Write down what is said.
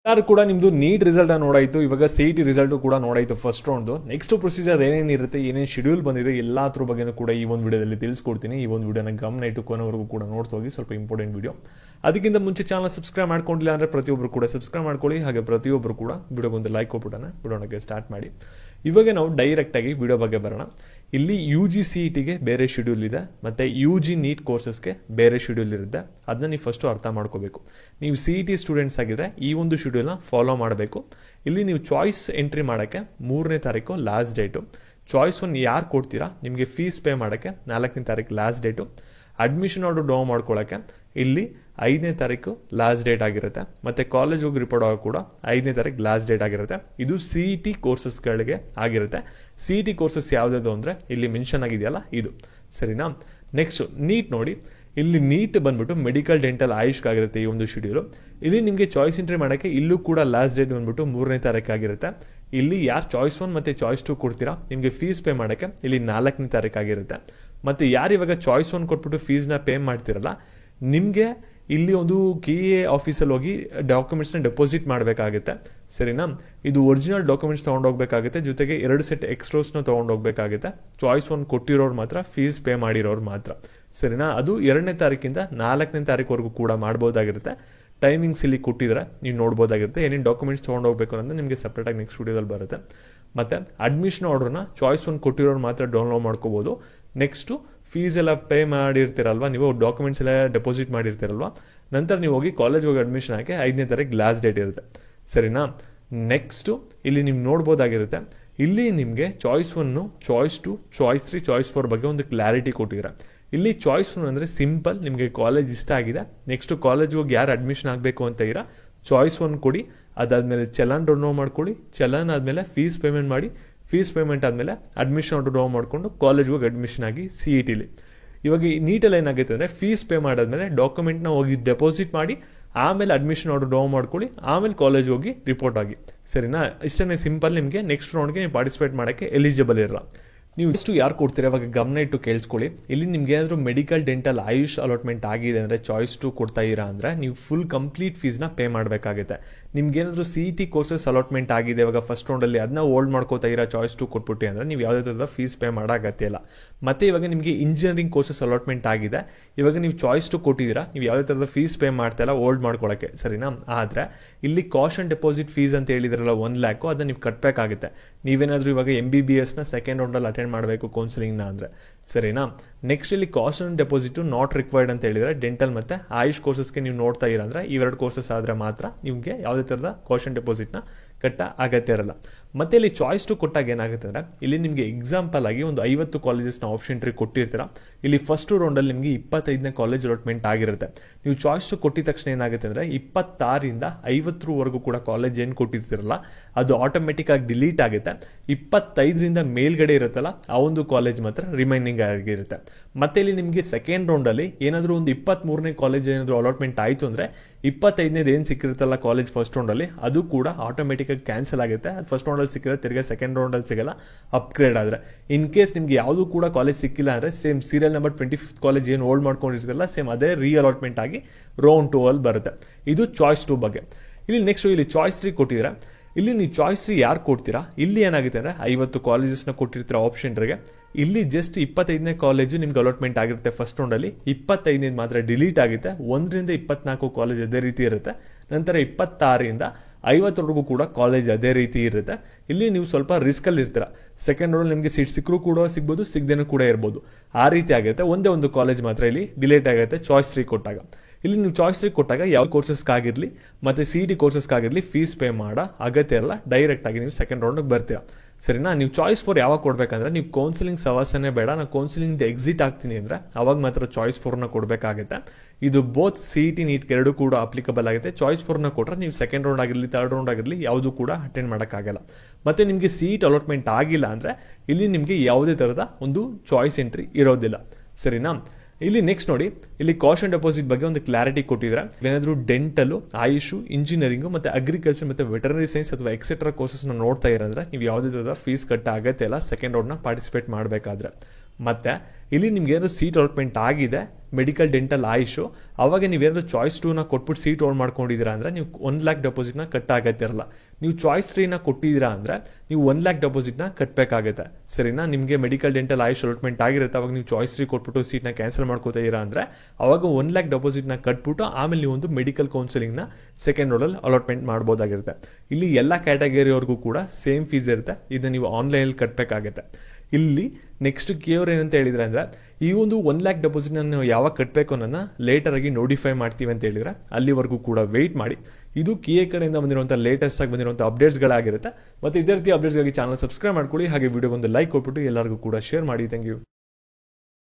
ಯಾರು ಕೂಡ ನಿಮ್ದು ನೀಟ್ ರಿಸಲ್ಟ್ ನೋಡಾಯ್ತು, ಇವಾಗ CET ರಿಸಲ್ಟ್ ಕೂಡ ನೋಡಾಯ್ತು ಫಸ್ಟ್ ರೌಂಡ್. ನೆಕ್ಸ್ಟ್ ಪ್ರೊಸೀಜರ್ ಏನೇನಿರುತ್ತೆ, ಏನೇನು ಶೆಡ್ಯೂಲ್ ಬಂದಿದೆ ಎಲ್ಲಾದ್ರ ಬಗ್ಗೆನೂ ಕೂಡ ಈ ಒಂದು ವಿಡಿಯೋದಲ್ಲಿ ತಿಳಿಸ್ಕೊಡ್ತೀನಿ. ಈ ಒಂದು ವಿಡಿಯೋನ ಗಮನ ಇಟ್ಟು ಕೊನೆವರೆಗೂ ಕೂಡ ನೋಡ್ತಾ ಹೋಗಿ, ಸ್ವಲ್ಪ ಇಂಪಾರ್ಟೆಂಟ್ ವಿಡಿಯೋ. ಅದಕ್ಕಿಂತ ಮುಂಚೆ ಚಾನಲ್ ಸಬ್ಸ್ಕ್ರೈಬ್ ಮಾಡ್ಕೊಂಡಿಲ್ಲ ಅಂದರೆ ಪ್ರತಿಯೊಬ್ಬರು ಕೂಡ ಸಬ್ಸ್ಕ್ರೈಬ್ ಮಾಡ್ಕೊಳ್ಳಿ. ಹಾಗೆ ಪ್ರತಿಯೊಬ್ಬರು ಕೂಡ ವಿಡಿಯೋಗೊಂದು ಲೈಕ್ ಕೊಟ್ಬಿಟ್ಟನ ವಿಡಿಯೋನಕ್ಕೆ ಸ್ಟಾರ್ಟ್ ಮಾಡಿ. ಇವಾಗ ನಾವು ಡೈರೆಕ್ಟಾಗಿ ವಿಡಿಯೋ ಬಗ್ಗೆ ಬರೋಣ. ಇಲ್ಲಿ UG CETಗೆ ಬೇರೆ ಶೆಡ್ಯೂಲ್ ಇದೆ, ಮತ್ತು UG ನೀಟ್ ಕೋರ್ಸಸ್ಗೆ ಬೇರೆ ಶೆಡ್ಯೂಲ್ ಇರುತ್ತೆ. ಅದನ್ನ ನೀವು ಫಸ್ಟು ಅರ್ಥ ಮಾಡ್ಕೋಬೇಕು. ನೀವು CET ಸ್ಟೂಡೆಂಟ್ಸ್ ಆಗಿದ್ರೆ ಈ ಒಂದು ಶೆಡ್ಯೂಲ್ನ ಫಾಲೋ ಮಾಡಬೇಕು. ಇಲ್ಲಿ ನೀವು ಚಾಯ್ಸ್ ಎಂಟ್ರಿ ಮಾಡೋಕ್ಕೆ 3ನೇ ತಾರೀಕು ಲಾಸ್ಟ್ ಡೇಟು. ಚಾಯ್ಸ್ 1 ಯಾರು ಕೊಡ್ತೀರಾ ನಿಮಗೆ ಫೀಸ್ ಪೇ ಮಾಡೋಕ್ಕೆ 4ನೇ ತಾರೀಕು last date. Admission order down ಮಾಡ್ಕೊಳ್ಳೋಕ್ಕೆ ಇಲ್ಲಿ 5ನೇ ತಾರೀಕು ಲಾಸ್ಟ್ ಡೇಟ್ ಆಗಿರುತ್ತೆ. ಮತ್ತು ಕಾಲೇಜ್ ಹೋಗಿ ರಿಪೋರ್ಟ್ ಆಗೋ ಕೂಡ 5ನೇ ತಾರೀಕು ಲಾಸ್ಟ್ ಡೇಟ್ ಆಗಿರುತ್ತೆ. ಇದು CET ಕೋರ್ಸಸ್ಗಳಿಗೆ ಆಗಿರುತ್ತೆ. CET ಕೋರ್ಸಸ್ ಯಾವುದಾದ್ರು ಅಂದರೆ ಇಲ್ಲಿ ಮೆನ್ಷನ್ ಆಗಿದೆಯಲ್ಲ ಇದು, ಸರಿನಾ. ನೆಕ್ಸ್ಟ್ ನೀಟ್ ನೋಡಿ, ಇಲ್ಲಿ ನೀಟ್ ಬಂದ್ಬಿಟ್ಟು ಮೆಡಿಕಲ್ ಡೆಂಟಲ್ ಆಯುಷ್ಗಾಗಿರುತ್ತೆ ಈ ಒಂದು ಶೆಡ್ಯೂಲು. ಇಲ್ಲಿ ನಿಮಗೆ ಚಾಯ್ಸ್ ಎಂಟ್ರಿ ಮಾಡೋಕ್ಕೆ ಇಲ್ಲೂ ಕೂಡ ಲಾಸ್ಟ್ ಡೇಟ್ ಬಂದ್ಬಿಟ್ಟು 3ನೇ ತಾರೀಕು ಆಗಿರುತ್ತೆ. ಇಲ್ಲಿ ಯಾರು ಚಾಯ್ಸ್ 1 ಮತ್ತು ಚಾಯ್ಸ್ 2 ಕೊಡ್ತೀರಾ ನಿಮಗೆ ಫೀಸ್ ಪೇ ಮಾಡೋಕ್ಕೆ ಇಲ್ಲಿ 4ನೇ ತಾರೀಕು ಆಗಿರುತ್ತೆ. ಮತ್ತು ಯಾರು ಇವಾಗ ಚಾಯ್ಸ್ 1 ಕೊಟ್ಬಿಟ್ಟು ಫೀಸ್ನ ಪೇ ಮಾಡ್ತಿರಲ್ಲ, ನಿಮಗೆ ಇಲ್ಲಿ ಒಂದು KA ಆಫೀಸಲ್ಲಿ ಹೋಗಿ ಡಾಕ್ಯುಮೆಂಟ್ಸ್ನ ಡೆಪಾಸಿಟ್ ಮಾಡಬೇಕಾಗುತ್ತೆ, ಸರಿನಾ. ಇದು ಒರಿಜಿನಲ್ ಡಾಕ್ಯುಮೆಂಟ್ಸ್ ತೊಗೊಂಡೋಗ್ಬೇಕಾಗುತ್ತೆ, ಜೊತೆಗೆ 2 ಸೆಟ್ ಎಕ್ಸ್ಟ್ರೋಸ್ನ ತೊಗೊಂಡೋಗ್ಬೇಕಾಗುತ್ತೆ. ಚಾಯ್ಸ್ 1 ಕೊಟ್ಟಿರೋರು ಮಾತ್ರ, ಫೀಸ್ ಪೇ ಮಾಡಿರೋರು ಮಾತ್ರ, ಸರಿನಾ. ಅದು 2ನೇ ತಾರೀಕಿಂದ 4ನೇ ತಾರೀಕುವರೆಗೂ ಕೂಡ ಮಾಡ್ಬೋದಾಗಿರುತ್ತೆ. ಟೈಮಿಂಗ್ಸ್ ಇಲ್ಲಿ ಕೊಟ್ಟಿದ್ರೆ ನೀವು ನೋಡ್ಬೋದಾಗಿರುತ್ತೆ. ಏನೇನು ಡಾಕ್ಯುಮೆಂಟ್ಸ್ ತೊಗೊಂಡೋಗ್ಬೇಕು ಅನ್ನೋದು ನಿಮಗೆ ಸಪ್ರೇಟಾಗಿ ನೆಕ್ಸ್ಟ್ ವಿಡಿಯೋದಲ್ಲಿ ಬರುತ್ತೆ. ಮತ್ತು ಅಡ್ಮಿಷನ್ ಆರ್ಡ್ರನ್ನ ಚಾಯ್ಸ್ 1 ಕೊಟ್ಟಿರೋರು ಮಾತ್ರ ಡೌನ್ಲೋಡ್ ಮಾಡ್ಕೋಬೋದು. ನೆಕ್ಸ್ಟು ಫೀಸ್ ಎಲ್ಲ ಪೇ ಮಾಡಿರ್ತೀರಲ್ವ, ನೀವು ಡಾಕ್ಯುಮೆಂಟ್ಸ್ ಎಲ್ಲ ಡೆಪಾಸಿಟ್ ಮಾಡಿರ್ತೀರಲ್ವ, ನಂತರ ನೀವು ಹೋಗಿ ಕಾಲೇಜ್ ಹೋಗಿ ಅಡ್ಮಿಷನ್ ಹಾಕಿ 5ನೇ ತಾರೀಕು ಲಾಸ್ಟ್ ಡೇಟ್ ಇರುತ್ತೆ, ಸರಿನಾ. ನೆಕ್ಸ್ಟು ಇಲ್ಲಿ ನೀವು ನೋಡ್ಬೋದಾಗಿರುತ್ತೆ. ಇಲ್ಲಿ ನಿಮಗೆ ಚಾಯ್ಸ್ 1, ಚಾಯ್ಸ್ 2, ಚಾಯ್ಸ್ 3, ಚಾಯ್ಸ್ 4 ಬಗ್ಗೆ ಒಂದು ಕ್ಲಾರಿಟಿ ಕೊಟ್ಟಿದ್ದಾರೆ. ಇಲ್ಲಿ ಚಾಯ್ಸ್ 1 ಅಂದರೆ ಸಿಂಪಲ್, ನಿಮಗೆ ಕಾಲೇಜ್ ಇಷ್ಟ ಆಗಿದೆ, ನೆಕ್ಸ್ಟ್ ಕಾಲೇಜ್ಗೆ ಹೋಗಿ ಯಾರು ಅಡ್ಮಿಷನ್ ಆಗಬೇಕು ಅಂತ ಇರ ಚಾಯ್ಸ್ 1 ಕೊಡಿ. ಅದಾದಮೇಲೆ ಚಲನ್ ಡೌನ್ಲೋಡ್ ಮಾಡ್ಕೊಳ್ಳಿ. ಚಲನ್ ಆದಮೇಲೆ ಫೀಸ್ ಪೇಮೆಂಟ್ ಮಾಡಿ. ಫೀಸ್ ಪೇಮೆಂಟ್ ಆದಮೇಲೆ ಅಡ್ಮಿಷನ್ ಆರ್ಡರ್ ಡೌನ್ ಮಾಡಿಕೊಂಡು ಕಾಲೇಜ್ಗೆ ಹೋಗಿ ಅಡ್ಮಿಷನ್ ಆಗಿ CETಲಿ. ಇವಾಗ ಈ ನೀಟಲ್ಲಿ ಏನಾಗುತ್ತೆ ಅಂದರೆ ಫೀಸ್ ಪೇ ಮಾಡಾದ್ಮೇಲೆ ಡಾಕ್ಯುಮೆಂಟ್ನ ಹೋಗಿ ಡೆಪಾಸಿಟ್ ಮಾಡಿ, ಆಮೇಲೆ ಅಡ್ಮಿಷನ್ ಆರ್ಡರ್ ಡೌನ್ ಮಾಡ್ಕೊಳ್ಳಿ, ಆಮೇಲೆ ಕಾಲೇಜ್ ಹೋಗಿ ರಿಪೋರ್ಟ್ ಆಗಿ, ಸರಿನಾ. ಇಷ್ಟೇ ಸಿಂಪಲ್. ನಿಮಗೆ ನೆಕ್ಸ್ಟ್ ರೌಂಡ್ಗೆ ನೀವು ಪಾರ್ಟಿಸಿಪೇಟ್ ಮಾಡೋಕ್ಕೆ ಎಲಿಜಿಬಲ್ ಇರಲ್ಲ. ನೀವು ಇಷ್ಟು ಯಾರು ಕೊಡ್ತೀರಾ ಇವಾಗ ಗಮನ ಇಟ್ಟು ಕೇಳಿಸ್ಕೊಳ್ಳಿ. ಇಲ್ಲಿ ನಿಮ್ಗೆ ಏನಾದರೂ ಮೆಡಿಕಲ್ ಡೆಂಟಲ್ ಆಯುಷ್ ಅಲಾಟ್ಮೆಂಟ್ ಆಗಿದೆ ಅಂದರೆ ಚಾಯ್ಸ್ 2 ಕೊಡ್ತಾ ಇರಾ ಅಂದರೆ ನೀವು ಫುಲ್ ಕಂಪ್ಲೀಟ್ ಫೀಸ್ನ ಪೇ ಮಾಡಬೇಕಾಗುತ್ತೆ. ನಿಮ್ಗೇನಾದರೂ CET ಕೋರ್ಸಸ್ ಅಲಾಟ್ಮೆಂಟ್ ಆಗಿದೆ ಇವಾಗ ಫಸ್ಟ್ ರೌಂಡಲ್ಲಿ, ಅದನ್ನ ಹೋಲ್ಡ್ ಮಾಡ್ಕೋತಾ ಇರಾ ಚಾಯ್ಸ್ 2 ಕೊಟ್ಬಿಟ್ಟು ಅಂದರೆ ನೀವು ಯಾವುದೇ ಥರದ ಫೀಸ್ ಪೇ ಮಾಡೋ ಅಗತ್ಯ ಇಲ್ಲ. ಮತ್ತು ಇವಾಗ ನಿಮಗೆ ಇಂಜಿನಿಯರಿಂಗ್ ಕೋರ್ಸಸ್ ಅಲಾಟ್ಮೆಂಟ್ ಆಗಿದೆ, ಇವಾಗ ನೀವು ಚಾಯ್ಸ್ 2 ಕೊಟ್ಟಿದ್ದೀರಾ, ನೀವು ಯಾವುದೇ ಥರದ ಫೀಸ್ ಪೇ ಮಾಡ್ತಾ ಇಲ್ಲ ಹೋಲ್ಡ್ ಮಾಡ್ಕೊಳ್ಳೋಕ್ಕೆ, ಸರಿನಾ. ಆದರೆ ಇಲ್ಲಿ ಕಾಷನ್ ಡೆಪಾಸಿಟ್ ಫೀಸ್ ಅಂತ ಹೇಳಿದ್ರಲ್ಲ 1 ಲ್ಯಾಕು, ಅದನ್ನ ನೀವು ಕಟ್ಟಬೇಕಾಗುತ್ತೆ. ನೀವೇನಾದರೂ ಇವಾಗ MBBSನ ಸೆಕೆಂಡ್ ರೌಂಡಲ್ಲಿ ಅಟೆಂಡ್ ಮಾಡಬೇಕು ಕೌನ್ಸಿಲಿಂಗ್ನ ಅಂದರೆ, ಸರಿನಾ. ನೆಕ್ಸ್ಟ್ ಇಲ್ಲಿ ಕಾಷನ್ ಡೆಪಾಸಿಟ್ ನಾಟ್ ರಿಕ್ವೈರ್ಡ್ ಅಂತ ಹೇಳಿದರೆ ಡೆಂಟಲ್ ಮತ್ತು ಆಯುಷ್ ಕೋರ್ಸಸ್ಗೆ ನೀವು ನೋಡ್ತಾ ಇರ ಅಂದರೆ ಇವೆರಡು ಕೋರ್ಸಸ್ ಆದರೆ ಮಾತ್ರ ನಿಮಗೆ ಯಾವುದೇ ಥರದ ಕಾಷನ್ ಡೆಪಾಸಿಟ್ನ ಕಟ್ಟ ಅಗತ್ಯ ಇರಲ್ಲ. ಮತ್ತು ಇಲ್ಲಿ ಚಾಯ್ಸ್ 2 ಕೊಟ್ಟಾಗ ಏನಾಗುತ್ತೆ ಅಂದರೆ ಇಲ್ಲಿ ನಿಮಗೆ ಎಕ್ಸಾಂಪಲ್ ಆಗಿ ಒಂದು 50 ಕಾಲೇಜಸ್ನ ಆಪ್ಷನ್ ಎಂಟ್ರಿ ಕೊಟ್ಟಿರ್ತೀರ. ಇಲ್ಲಿ ಫಸ್ಟ್ ರೌಂಡಲ್ಲಿ ನಿಮಗೆ 25ನೇ ಕಾಲೇಜ್ ಅಲಾಟ್ಮೆಂಟ್ ಆಗಿರುತ್ತೆ. ನೀವು ಚಾಯ್ಸ್ 2 ಕೊಟ್ಟಿದ ತಕ್ಷಣ ಏನಾಗುತ್ತೆ ಅಂದರೆ 26ರಿಂದ 50ವರೆಗೂ ಕೂಡ ಕಾಲೇಜ್ ಏನು ಕೊಟ್ಟಿರ್ತೀರಲ್ಲ ಅದು ಆಟೋಮೆಟಿಕ್ ಆಗಿ ಡಿಲೀಟ್ ಆಗುತ್ತೆ. 25ರಿಂದ ಮೇಲ್ಗಡೆ ಇರುತ್ತಲ್ಲ ಆ ಒಂದು ಕಾಲೇಜ್ ಮಾತ್ರ ರಿಮೈನಿಂಗ್ ಆಗಿರುತ್ತೆ. ಮತ್ತೆ ಇಲ್ಲಿ ನಿಮಗೆ ಸೆಕೆಂಡ್ ರೌಂಡಲ್ಲಿ ಏನಾದರೂ ಒಂದು 23ನೇ ಕಾಲೇಜ್ ಏನಾದರೂ ಅಲಾಟ್ಮೆಂಟ್ ಆಯಿತು ಅಂದರೆ 25ನೇದು ಏನು ಸಿಕ್ಕಿರುತ್ತಲ್ಲ ಕಾಲೇಜ್ ಫಸ್ಟ್ ರೌಂಡಲ್ಲಿ ಅದು ಕೂಡ ಆಟೋಮೆಟಿಕ್ ಆಗಿ ಕ್ಯಾನ್ಸಲ್ ಆಗುತ್ತೆ. ಅದು ಫಸ್ಟ್ ರೌಂಡಲ್ಲಿ ಸಿಕ್ಕಿದ್ರೆ ತಿರ್ಗಿ ಸೆಕೆಂಡ್ ರೌಂಡಲ್ಲಿ ಸಿಗಲ್ಲ ಅಪ್ಗ್ರೇಡ್ ಆದರೆ. ಇನ್ ಕೇಸ್ ನಿಮ್ಗೆ ಯಾವುದೂ ಕೂಡ ಕಾಲೇಜ್ ಸಿಕ್ಕಿಲ್ಲ ಅಂದರೆ same serial number 25th college ಏನು ಹೋಲ್ಡ್ ಮಾಡ್ಕೊಂಡಿರ್ತಿರಲ್ಲ ಸೇಮ್ ಅದೇ ರೀ ಅಲಾಟ್ಮೆಂಟ್ ಆಗಿ ರೌಂಡ್ 2 ಅಲ್ಲಿ ಬರುತ್ತೆ. ಇದು ಚಾಯ್ಸ್ 2 ಬಗ್ಗೆ. ಇಲ್ಲಿ ನೆಕ್ಸ್ಟ್ ಇಲ್ಲಿ ಚಾಯ್ಸ್ 3 ಕೊಟ್ಟಿದ್ರೆ ಇಲ್ಲಿ ನೀವು ಚಾಯ್ಸ್ 3 ಯಾರು ಕೊಡ್ತೀರಾ, ಇಲ್ಲಿ ಏನಾಗುತ್ತೆ ಅಂದರೆ 50 ಕಾಲೇಜಸ್ನ ಕೊಟ್ಟಿರ್ತೀರ ಆಪ್ಷನ್ಗೆ. ಇಲ್ಲಿ ಜಸ್ಟ್ 25ನೇ ಕಾಲೇಜು ನಿಮ್ಗೆ ಅಲಾಟ್ಮೆಂಟ್ ಆಗಿರುತ್ತೆ ಫಸ್ಟ್ ರೌಂಡಲ್ಲಿ, 25ನೇದು ಮಾತ್ರ ಡಿಲೀಟ್ ಆಗುತ್ತೆ. 1ರಿಂದ 24 ಕಾಲೇಜ್ ಅದೇ ರೀತಿ ಇರುತ್ತೆ. ನಂತರ 26ರಿಂದ 50ವರೆಗೂ ಕೂಡ ಕಾಲೇಜ್ ಅದೇ ರೀತಿ ಇರುತ್ತೆ. ಇಲ್ಲಿ ನೀವು ಸ್ವಲ್ಪ ರಿಸ್ಕಲ್ಲಿ ಇರ್ತೀರ. ಸೆಕೆಂಡ್ ರೌಂಡ್ ನಿಮಗೆ ಸೀಟ್ ಸಿಕ್ಕರೂ ಕೂಡ ಸಿಗ್ಬೋದು, ಸಿಗದೇನೂ ಕೂಡ ಇರ್ಬೋದು. ಆ ರೀತಿ ಆಗುತ್ತೆ. ಒಂದೇ ಒಂದು ಕಾಲೇಜ್ ಮಾತ್ರ ಇಲ್ಲಿ ಡಿಲೀಟ್ ಆಗುತ್ತೆ ಚಾಯ್ಸ್ 3 ಕೊಟ್ಟಾಗ. ಇಲ್ಲಿ ನೀವು ಚಾಯ್ಸ್ 3 ಕೊಟ್ಟಾಗ ಯಾವ ಕೋರ್ಸಸ್ಗಾಗಿರಲಿ ಮತ್ತು CET ಕೋರ್ಸಸ್ಗಾಗಿರಲಿ ಫೀಸ್ ಪೇ ಮಾಡೋ ಅಗತ್ಯ ಇರಲ್ಲ. ಡೈರೆಕ್ಟಾಗಿ ನೀವು ಸೆಕೆಂಡ್ ರೌಂಡಿಗೆ ಬರ್ತೀರಾ, ಸರಿನಾ. ನೀವು ಚಾಯ್ಸ್ 4 ಯಾವಾಗ ಕೊಡಬೇಕಂದ್ರೆ ನೀವು ಕೌನ್ಸಿಲಿಂಗ್ ಸವಾಸನೆ ಬೇಡ, ನಾನು ಕೌನ್ಸಿಲಿಂಗ್ ಎಕ್ಸಿಟ್ ಆಗ್ತೀನಿ ಅಂದರೆ ಅವಾಗ ಮಾತ್ರ ಚಾಯ್ಸ್ 4ನ ಕೊಡಬೇಕಾಗುತ್ತೆ. ಇದು ಬೋತ್ CET ನೀಟ್ಗೆ ಎರಡೂ ಕೂಡ ಅಪ್ಲಿಕಬಲ್ ಆಗುತ್ತೆ. ಚಾಯ್ಸ್ 4ನ ಕೊಟ್ಟರೆ ನೀವು ಸೆಕೆಂಡ್ ರೌಂಡ್ ಆಗಿರಲಿ ಥರ್ಡ್ ರೌಂಡ್ ಆಗಿರಲಿ ಯಾವುದೂ ಕೂಡ ಅಟೆಂಡ್ ಮಾಡೋಕ್ಕಾಗಲ್ಲ. ಮತ್ತು ನಿಮಗೆ CET ಅಲಾಟ್ಮೆಂಟ್ ಆಗಿಲ್ಲ ಅಂದರೆ ಇಲ್ಲಿ ನಿಮಗೆ ಯಾವುದೇ ಥರದ ಒಂದು ಚಾಯ್ಸ್ ಎಂಟ್ರಿ ಇರೋದಿಲ್ಲ, ಸರಿನಾ. ಇಲ್ಲಿ ನೆಕ್ಸ್ಟ್ ನೋಡಿ, ಇಲ್ಲಿ ಕಾಷನ್ ಡೆಪಾಸಿಟ್ ಬಗ್ಗೆ ಒಂದು ಕ್ಲಾರಿಟಿ ಕೊಟ್ಟಿದ್ರೆ ಏನಾದರೂ ಡೆಂಟಲು, ಆಯುಷು, ಇಂಜಿನಿಯರಿಂಗು ಮತ್ತು ಅಗ್ರಿಕಲ್ಚರ್ ಮತ್ತು ವೆಟರ್ನರಿ ಸೈನ್ಸ್ ಅಥವಾ ಎಕ್ಸೆಟ್ರಾ ಕೋರ್ಸಸ್ನ ನೋಡ್ತಾ ಇರೋದ್ರೆ ನೀವು ಯಾವುದೇ ಥರದ ಫೀಸ್ ಕಟ್ಟ ಅಗತ್ಯ ಇಲ್ಲ ಸೆಕೆಂಡ್ ರೌಂಡ್ನ ಪಾರ್ಟಿಸಿಪೇಟ್ ಮಾಡಬೇಕಾದ್ರೆ. ಮತ್ತೆ ಇಲ್ಲಿ ನಿಮ್ಗೆ ಏನಾದ್ರು ಸೀಟ್ ಅಲಾಟ್ಮೆಂಟ್ ಆಗಿದೆ ಮೆಡಿಕಲ್ ಡೆಂಟಲ್ ಆಯುಷು, ಅವಾಗ ನೀವೇನಾದ್ರು ಚಾಯ್ಸ್ 2ನ ಕೊಟ್ಬಿಟ್ಟು ಸೀಟ್ ಹೋಲ್ಡ್ ಮಾಡ್ಕೊಂಡಿದ್ದೀರಾ ಅಂದರೆ ನೀವು 1 lakh ಡೆಪಾಸಿಟ್ನ ಕಟ್ ಆಗತ್ತಿರಲ್ಲ. ನೀವು ಚಾಯ್ಸ್ 3ನ ಕೊಟ್ಟಿದ್ದೀರಾ ಅಂದರೆ ನೀವು 1 lakh ಡೆಪಾಸಿಟ್ನ ಕಟ್ಟಬೇಕಾಗುತ್ತೆ. ಸರಿನಾ? ನಿಮಗೆ ಮೆಡಿಕಲ್ ಡೆಂಟಲ್ ಆಯುಷ್ ಅಲಾಟ್ಮೆಂಟ್ ಆಗಿರುತ್ತೆ, ಅವಾಗ ನೀವು ಚಾಯ್ಸ್ 3 ಕೊಟ್ಬಿಟ್ಟು ಸೀಟ್ನ ಕ್ಯಾನ್ಸಲ್ ಮಾಡ್ಕೋತಾ ಇದ್ದೀರಾ ಅಂದರೆ ಅವಾಗ 1 lakh ಡೆಪಾಸಿಟ್ನ ಕಟ್ಬಿಟ್ಟು ಆಮೇಲೆ ನೀವು ಒಂದು ಮೆಡಿಕಲ್ ಕೌನ್ಸಿಲಿಂಗ್ನ ಸೆಕೆಂಡ್ ರೋಲಲ್ಲಿ ಅಲಾಟ್ಮೆಂಟ್ ಮಾಡ್ಬೋದಾಗಿರುತ್ತೆ. ಇಲ್ಲಿ ಎಲ್ಲ ಕ್ಯಾಟಗರಿವರೆಗೂ ಕೂಡ ಸೇಮ್ ಫೀಸ್ ಇರುತ್ತೆ, ಇದನ್ನ ನೀವು ಆನ್ಲೈನಲ್ಲಿ ಕಟ್ಟಬೇಕಾಗುತ್ತೆ. ಇಲ್ಲಿ ನೆಕ್ಸ್ಟ್ ಕೇವ್ರು ಏನಂತ ಹೇಳಿದ್ರೆ ಅಂದರೆ ಈ ಒಂದು 1 lakh ಡೆಪಾಸಿಟ್ನ ನಾವು ಯಾವಾಗ ಕಟ್ಟಬೇಕು ಅನ್ನೋದನ್ನ ಲೇಟರ್ ಆಗಿ ನೋಟಿಫೈ ಮಾಡ್ತೀವಿ ಅಂತ ಹೇಳಿದ್ರೆ ಅಲ್ಲಿವರೆಗೂ ಕೂಡ ವೆಯ್ಟ್ ಮಾಡಿ. ಇದು KA ಕಡೆಯಿಂದ ಬಂದಿರುವಂಥ ಲೇಟೆಸ್ಟ್ ಆಗಿ ಬಂದಿರುವಂಥ ಅಪ್ಡೇಟ್ಸ್ಗಳಾಗಿರುತ್ತೆ. ಮತ್ತು ಇದೇ ರೀತಿ ಅಪ್ಡೇಟ್ಸ್ಗಾಗಿ ಚಾನಲ್ ಸಬ್ಸ್ಕ್ರೈಬ್ ಮಾಡ್ಕೊಳ್ಳಿ, ಹಾಗೆ ವಿಡಿಯೋಗೊಂದು ಲೈಕ್ ಕೊಟ್ಬಿಟ್ಟು ಎಲ್ಲರಿಗೂ ಕೂಡ ಶೇರ್ ಮಾಡಿ. Thank you.